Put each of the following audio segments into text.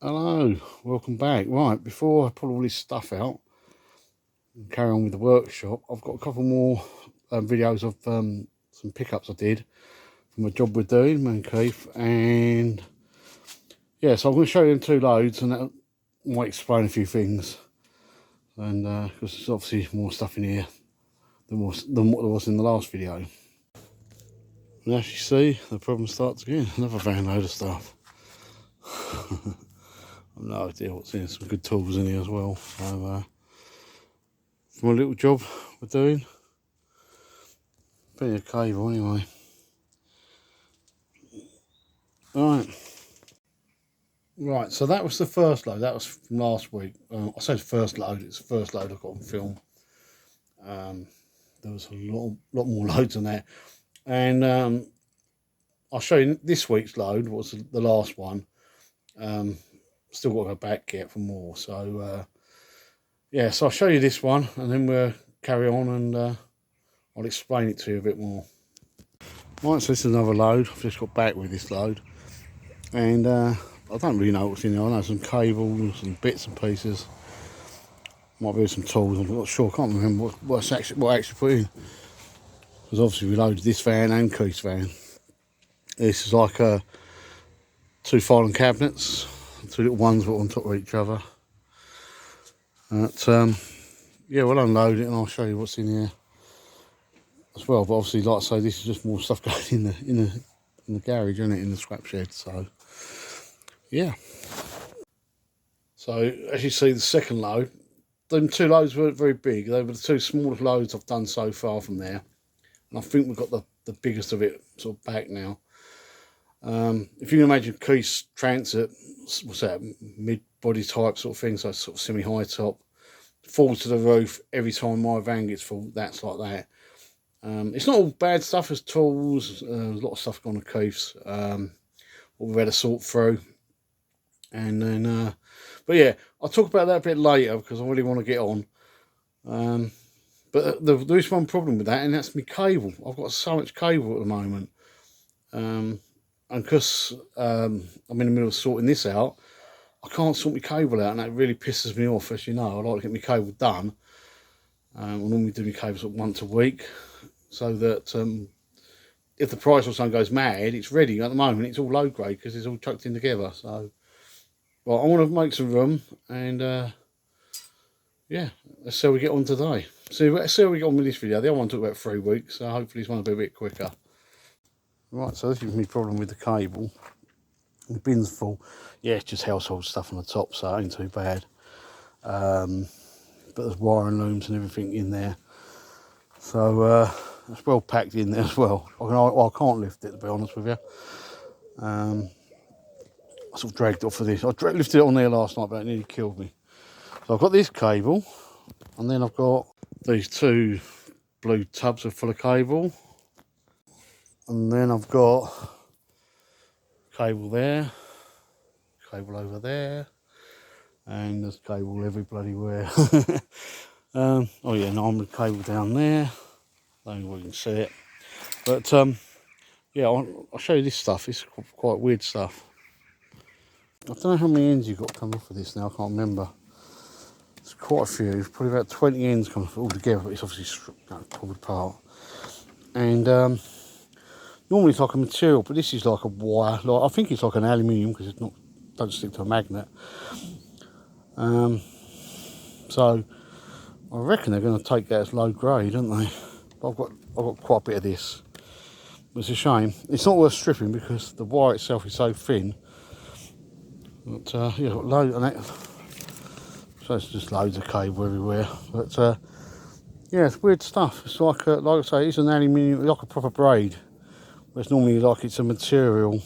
Hello, welcome back. Right, before I pull all this stuff out and carry on with the workshop, I've got a couple more videos of some pickups I did from a job we're doing, me and Keith, and yeah, so I'm going to show you them two loads, and that might explain a few things, and because there's obviously more stuff in here than what there was in the last video. And as you see, the problem starts again. Another van load of stuff. I've no idea what's in here. Some good tools in here as well. So, from a little job we're doing, plenty of cable anyway. Right, so that was the first load. That was from last week. I said first load, it's the first load I got on film. There was a lot more loads than that. And I'll show you this week's load, was the last one. Still got to go back yet for more. So, yeah, so I'll show you this one and then we'll carry on and I'll explain it to you a bit more. Right, so this is another load. I've just got back with this load. And I don't really know what's in there. I know some cables and bits and pieces. Might be some tools. I'm not sure. I can't remember what I actually put in. Because obviously we loaded this van and Keith's van. This is like two filing cabinets. Two little ones that are on top of each other. But yeah, we'll unload it and I'll show you what's in here as well. But obviously, like I say, this is just more stuff going in the garage, isn't it? In the scrap shed. So yeah. So as you see, the second load, them two loads weren't very big. They were the two smallest loads I've done so far from there. And I think we've got the biggest of it sort of back now. If you can imagine Keith's Transit, what's that, mid-body type sort of thing, so sort of semi-high top, falls to the roof every time my van gets full, that's like that. It's not all bad stuff, there's tools, there's a lot of stuff gone to Keith's, what we've had to sort through. And then, but yeah, I'll talk about that a bit later because I really want to get on. But there is one problem with that, and that's my cable. I've got so much cable at the moment. And because I'm in the middle of sorting this out, I can't sort my cable out, and that really pisses me off. As you know, I like to get my cable done. I normally do my cables once a week, so that if the price or something goes mad, it's ready. At the moment, it's all low grade because it's all chucked in together. So, well, I want to make some room, and yeah, let's see how we get on today. See how we get on with this video. The other one took about 3 weeks, so hopefully this one will be a bit quicker. Right, so this is my problem with the cable. The bin's full. Yeah, it's just household stuff on the top, so it ain't too bad. But there's wiring looms and everything in there. So it's well packed in there as well. I can't lift it, to be honest with you. I sort of dragged it off of this. I lifted it on there last night, but it nearly killed me. So I've got this cable, and then I've got these two blue tubs are full of cable. And then I've got cable there, cable over there, and there's cable every bloody where. Oh yeah, normal cable down there. I don't know if we can see it. But yeah, I'll show you this stuff. It's quite weird stuff. I don't know how many ends you've got coming off of this now, I can't remember. It's quite a few, it's probably about 20 ends coming off all together, but it's obviously pulled apart. And normally it's like a material, but this is like a wire. I think it's like an aluminium because it's not, don't stick to a magnet. So I reckon they're going to take that as low grade, aren't they? But I've got quite a bit of this. It's a shame. It's not worth stripping because the wire itself is so thin. But yeah, got loads on it. So it's just loads of cable everywhere. But yeah, it's weird stuff. It's like I say, it's an aluminium, like a proper braid. Whereas normally like it's a material.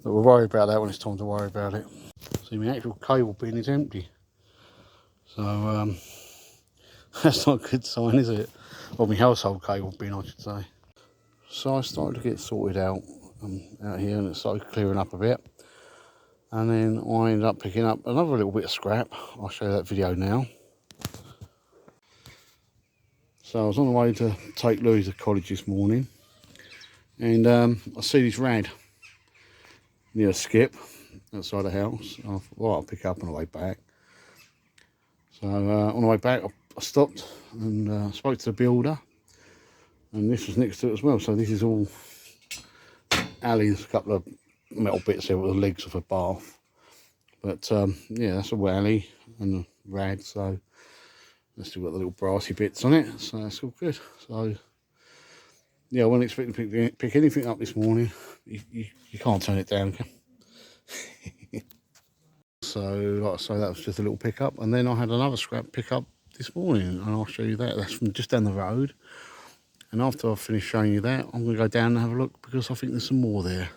But we'll worry about that when it's time to worry about it. See, my actual cable bin is empty. So that's not a good sign, is it? Well, my household cable bin, I should say. So I started to get sorted out here, and it started clearing up a bit. And then I ended up picking up another little bit of scrap. I'll show you that video now. So I was on the way to take Louis to college this morning, and I see this rad near a skip outside the house. I thought, well, I'll pick it up on the way back. So on the way back, I stopped and spoke to the builder, and this was next to it as well. So this is all Ali's, a couple of metal bits there with the legs of a bath. But yeah, that's all Ali and the rad. So it's still got the little brassy bits on it, so that's all good. So yeah, I wasn't expecting to pick anything up this morning. You can't turn it down, can you? So like I say, that was just a little pickup, and then I had another scrap pickup this morning, and I'll show you that. That's from just down the road. And after I've finished showing you that, I'm going to go down and have a look, because I think there's some more there.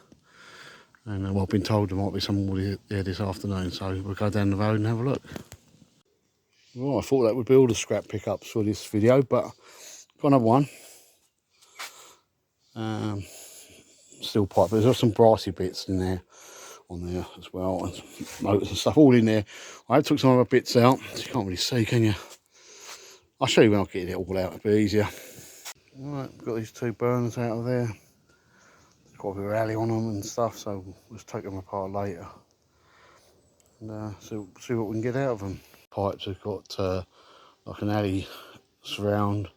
And well, I've been told there might be some more there this afternoon, so we'll go down the road and have a look. Well, I thought that would be all the scrap pickups for this video, but got another one. Steel pipe, but there's some brassy bits in there, on there as well, and motors and stuff all in there. I took some other bits out, so you can't really see, can you? I'll show you when I get it all out, it'll be easier. Right, got these two burners out of there. Got a bit of alley on them and stuff, so we'll just take them apart later and see what we can get out of them. Pipes have got like an alley surround.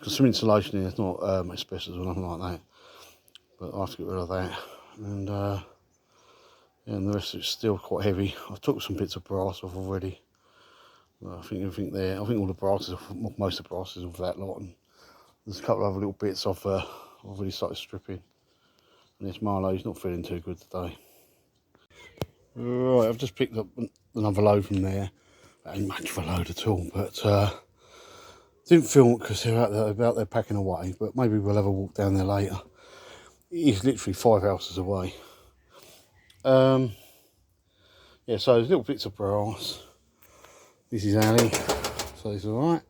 There's some insulation in, it's not asbestos or nothing like that, but I have to get rid of that. And yeah, and the rest of it's still quite heavy. I've took some bits of brass off already. I think everything there, I think all the brass is, most of the brass is off that lot, and there's a couple of other little bits I've already started stripping. And this Marlowe's not feeling too good today. Right, I've just picked up another load from there. That ain't much of a load at all, but didn't film it because they're out there packing away, but maybe we'll have a walk down there later. It is literally 5 houses away. Yeah, so there's little bits of brass. This is Ali, so it's alright.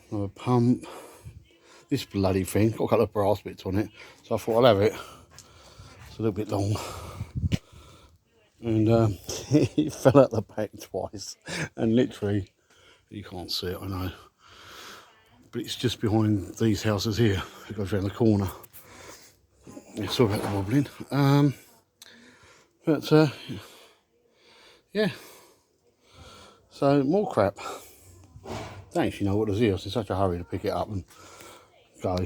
Another pump. This bloody thing, got a couple of brass bits on it, so I thought I'll have it. It's a little bit long. And it fell out the back twice, and literally, you can't see it, I know, but it's just behind these houses here. It goes around the corner. Yeah, sorry about the wobbling. But yeah, so more crap. Don't actually know what this is. I was in such a hurry to pick it up and go.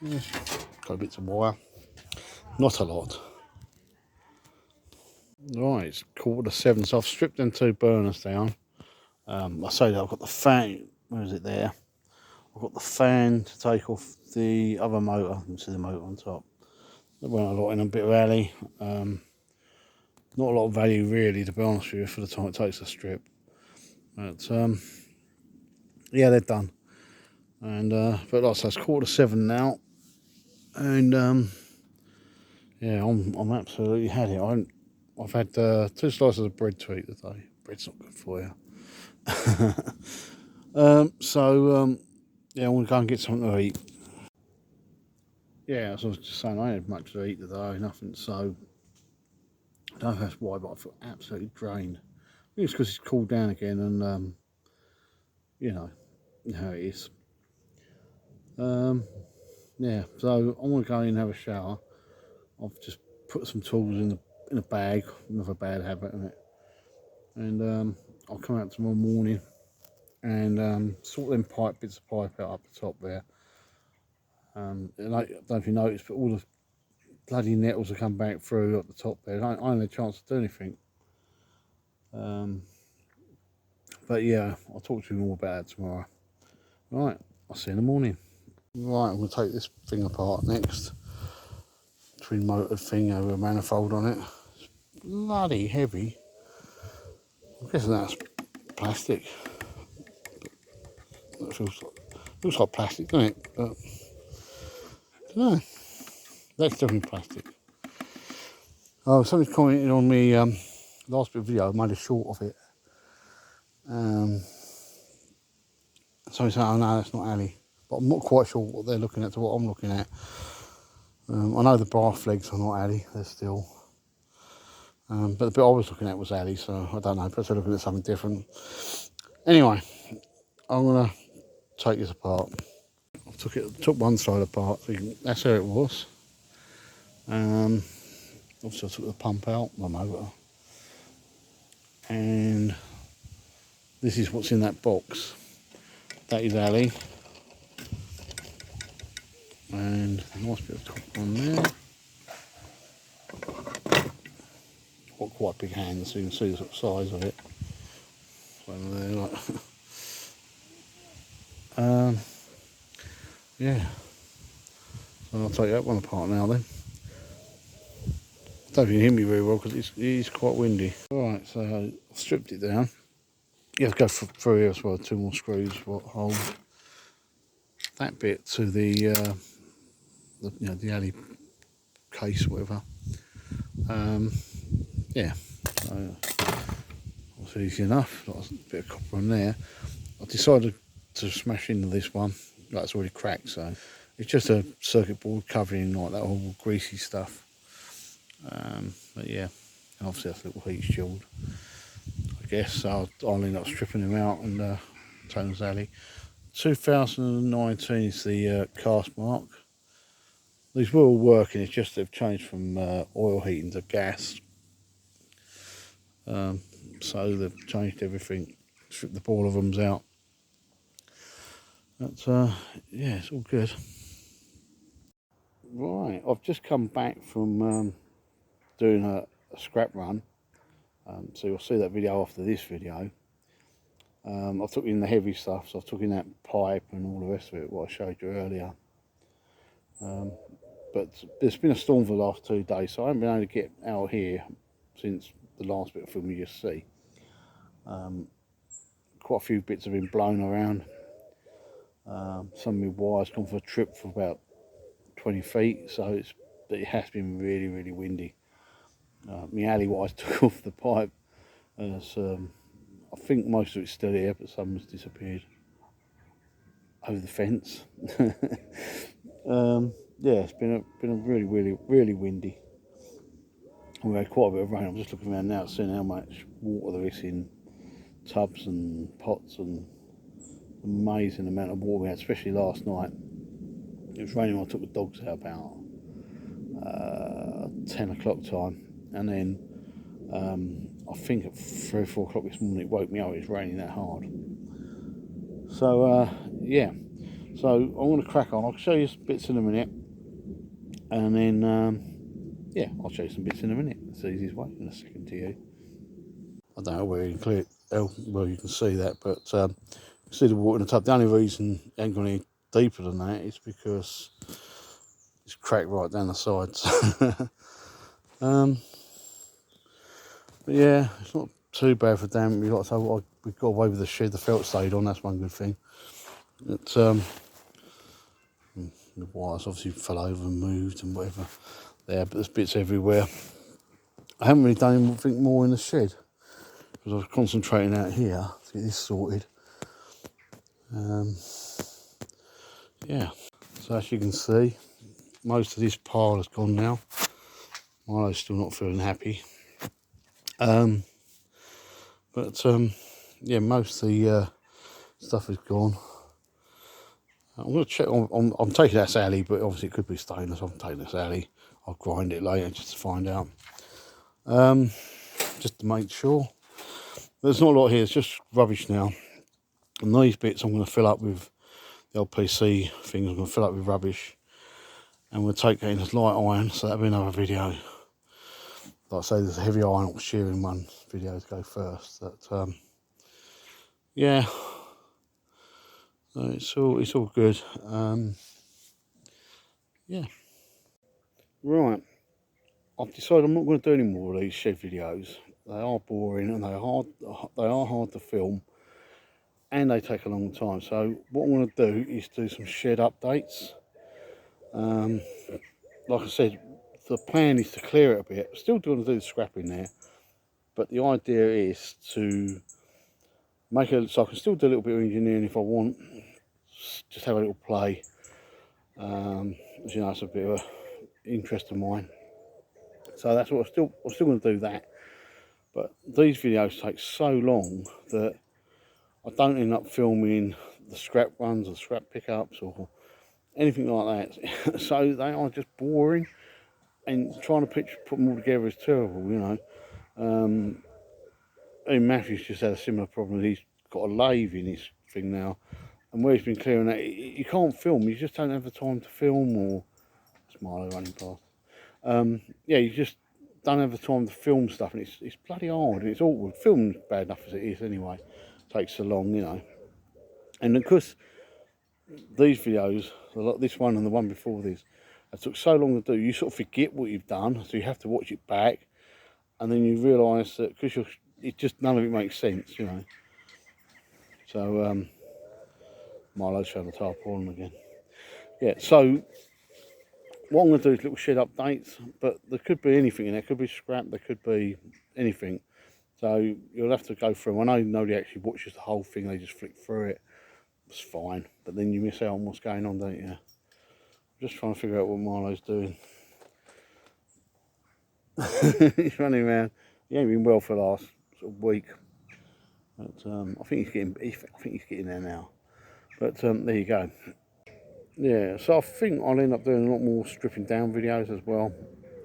Yeah, got bits of wire, not a lot. Right, it's 7:15, so I've stripped them two burners down. I say that I've got the fan, where is it there? I've got the fan to take off the other motor. You can see the motor on top. There went a lot in a bit of alley. Not a lot of value really, to be honest with you, for the time it takes to strip. But yeah, they're done. And but like I say, it's 7:15 now, and yeah, I'm absolutely had it. I've had 2 slices of bread to eat today. Bread's not good for you. Yeah, I'm gonna go and get something to eat. Yeah, as I was just saying, I ain't had much to eat today, nothing. So I don't know if that's why, but I feel absolutely drained. I think it's because it's cooled down again, and you know how it is. Yeah, so I'm gonna go in and have a shower. I've just put some tools in a bag, another bad habit, isn't it? And I'll come out tomorrow morning and sort them bits of pipe out up the top there. And I don't know if you noticed, but all the bloody nettles have come back through at the top there. I ain't had a chance to do anything. But yeah, I'll talk to you more about it tomorrow. Right, I'll see you in the morning. Right, I'm going to take this thing apart next. Twin motored thing over a manifold on it. It's bloody heavy. I'm guessing that's plastic. That looks like plastic, doesn't it? But I don't know. That's definitely plastic. Oh, somebody's commented on me last bit of video. I made a short of it. So he's saying, oh no, that's not Ali. But I'm not quite sure what they're looking at to what I'm looking at. I know the brass legs are not Ali, they're steel. But the bit I was looking at was Ali, so I don't know, perhaps they're looking at something different. Anyway, I'm going to take this apart. I took one side apart, so that's how it was. Obviously I took the pump out, my motor, and this is what's in that box. That is Ali, and a nice bit of copper on there. Got quite big hands, so you can see the sort of size of it. So there, like, yeah. So I'll take that one apart now then. I don't know if you can hear me very well because it is quite windy. Alright, so I've stripped it down. You have to go through here as well, 2 more screws what hold that bit to the the alley case, whatever. Yeah, so that's easy enough. Got a bit of copper on there. I decided to smash into this one. That's already cracked, so it's just a circuit board covering like that whole greasy stuff. But yeah, and obviously that's a little heat shield, I guess. So I'll end up stripping them out and taking them alley. 2019 is the cast mark. These were all working, it's just they've changed from oil heating to gas. So they've changed everything, stripped the boiler rooms out. But yeah, it's all good. Right, I've just come back from doing a scrap run. So you'll see that video after this video. I took in the heavy stuff, so I took in that pipe and all the rest of it, what I showed you earlier. But there's been a storm for the last 2 days, so I haven't been able to get out here since the last bit of film you just see. Quite a few bits have been blown around. Some of my wires gone for a trip for about 20 feet, so it has been really, really windy. My alley wires took off the pipe, and I think most of it's still here, but some has disappeared over the fence. Yeah, it's been a really, really, really windy. We had quite a bit of rain. I'm just looking around now, seeing how much water there is in tubs and pots, and amazing amount of water we had, especially last night. It was raining when I took the dogs out about 10 o'clock time, and then I think at 3 or 4 o'clock this morning it woke me up. It was raining that hard. So yeah, so I'm going to crack on. I'll show you some bits in a minute, and then yeah, I'll show you some bits in a minute. It's the easiest way, in a second to you. I don't know where you can well you can see that, but you can see the water in the tub. The only reason it ain't gone any deeper than that is because it's cracked right down the sides. But yeah, it's not too bad for damp. Like I say, we got away with the shed. The felt stayed on. That's one good thing. It's the wires obviously fell over and moved and whatever there, but there's bits everywhere. I haven't really done anything more in the shed because I was concentrating out here to get this sorted. Yeah, so as you can see, most of this pile has gone now. Milo's still not feeling happy. But yeah, most of the stuff is gone. I'm going to check on I'm taking that alley, but obviously it could be stainless. I'm taking this alley. I'll grind it later just to find out. Just to make sure. There's not a lot here, it's just rubbish now. And these bits I'm going to fill up with the LPC things. I'm going to fill up with rubbish, and we'll take that in as light iron, so that'll be another video. Like I say, there's a heavy iron or shearing one video to go first. That yeah, so it's all good. Yeah, right. I've decided I'm not going to do any more of these shed videos. They are boring and they are hard to film, and they take a long time. So what I'm going to do is do some shed updates. Like I said, the plan is to clear it a bit. Still going to do the scrapping there, but the idea is to make it so I can still do a little bit of engineering if I want. Just have a little play. As you know, it's a bit of an interest of mine. So that's what I'm still going to do that. But these videos take so long that I don't end up filming the scrap runs or scrap pickups or anything like that. So they are just boring. and trying to put them all together is terrible, you know. And Matthew's just had a similar problem. He's got a lathe in his thing now, and where he's been clearing that, you can't film. You just don't have the time to film, or it's Milo running past. Yeah, you just don't have the time to film stuff, and it's bloody hard, and it's awkward. Filming's bad enough as it is anyway. It takes so long, you know. And of course, these videos, like this one and the one before this, it took so long to do. You sort of forget what you've done, so you have to watch it back, and then you realise that because it just none of it makes sense, you know. So Milo's trying the tarpaulin again. Yeah. So what I'm going to do is little shed updates, but there could be anything in there. Could be scrap. There could be anything. So you'll have to go through them. I know nobody actually watches the whole thing. They just flick through it. It's fine, but then you miss out on what's going on, don't you? I'm just trying to figure out what Milo's doing. He's running around. He ain't been well for the last sort of week, but I think he's getting there now. But there you go. Yeah, so I think I'll end up doing a lot more stripping down videos as well,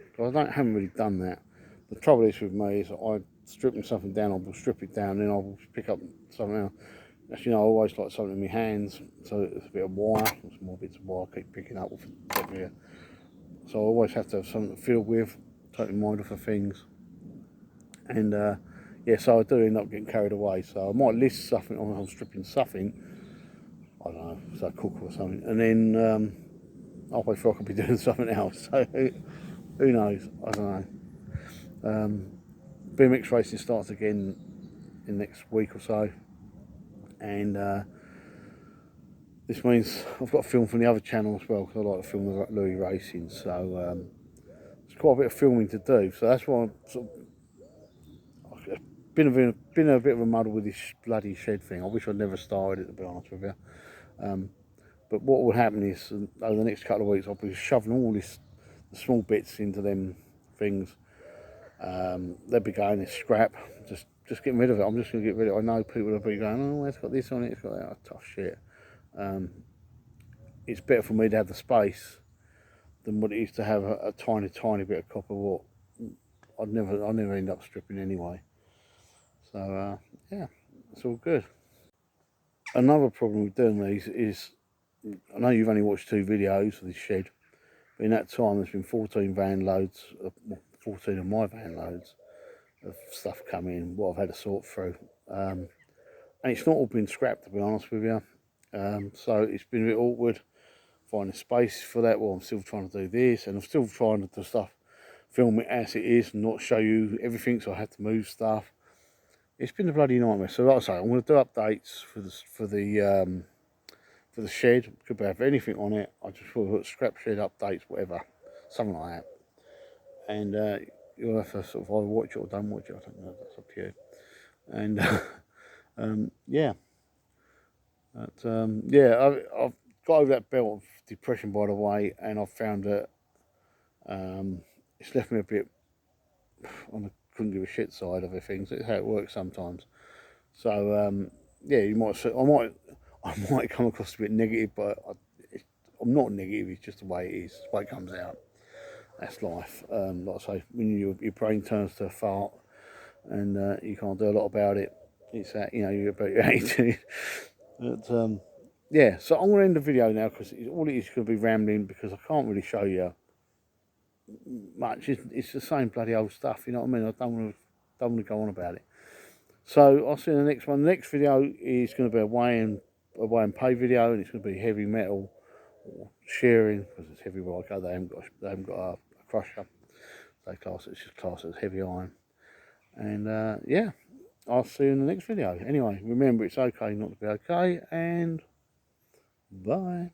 because haven't really done that. The trouble is with me is I stripping something down, I will strip it down, then I will pick up something else. Actually, you know, I always like something in my hands, so it's a bit of wire, some more bits of wire I keep picking up with here. So I always have to have something to fiddle with, totally mindful for things. And yeah, so I do end up getting carried away. So I might list something on I'm stripping something, I don't know, so cook or something, and then halfway through I could be doing something else. So who knows? I don't know. BMX racing starts again in the next week or so, and this means I've got to film from the other channel as well, because I like to film with Louis Racing. So there's quite a bit of filming to do. So that's why I'm sort of been a bit of a muddle with this bloody shed thing. I wish I'd never started it, to be honest with you. But what will happen is, over the next couple of weeks, I'll be shoving all the small bits into them things. They'll be going as scrap, just getting rid of it. I'm just going to get rid of it. I know people will be going, oh, it's got this on it, it's got that. Oh, tough shit. It's better for me to have the space than what it is to have a tiny bit of copper. What I'd never end up stripping anyway. So yeah, it's all good. Another problem with doing these is, I know you've only watched 2 videos of this shed, but in that time there's been 14 van loads, 14 of my van loads of stuff come in, what I've had to sort through. And it's not all been scrapped, to be honest with you. So it's been a bit awkward finding space for that. Well, I'm still trying to do this, and I'm still trying to do stuff, film it as it is and not show you everything, so I had to move stuff. It's been a bloody nightmare. So like I say, I'm going to do updates for the shed. Could have anything on it. I just will put scrap shed updates, whatever, something like that. And you'll have to sort of either watch it or don't watch it. I don't know. That's up to you. And yeah, yeah, I've got over that belt of depression, by the way, and I've found that it's left me a bit on the couldn't give a shit side of things. It's how it works sometimes. So yeah, you might say, I might come across a bit negative, but I'm not negative. It's just the way it is, the way it comes out. That's life. Like I say, when your brain turns to a fart and you can't do a lot about it, it's that, you know, you're about your attitude. But yeah, so I'm going to end the video now, because all it is going to be rambling, because I can't really show you much. It's the same bloody old stuff, you know what I mean? I don't want to go on about it. So I'll see you in the next one. The next video is going to be a weigh and pay video, and it's going to be heavy metal or shearing, because it's heavy where I go. They haven't got a crusher. It's just classed as heavy iron. And yeah, I'll see you in the next video. Anyway, remember, it's okay not to be okay, and bye.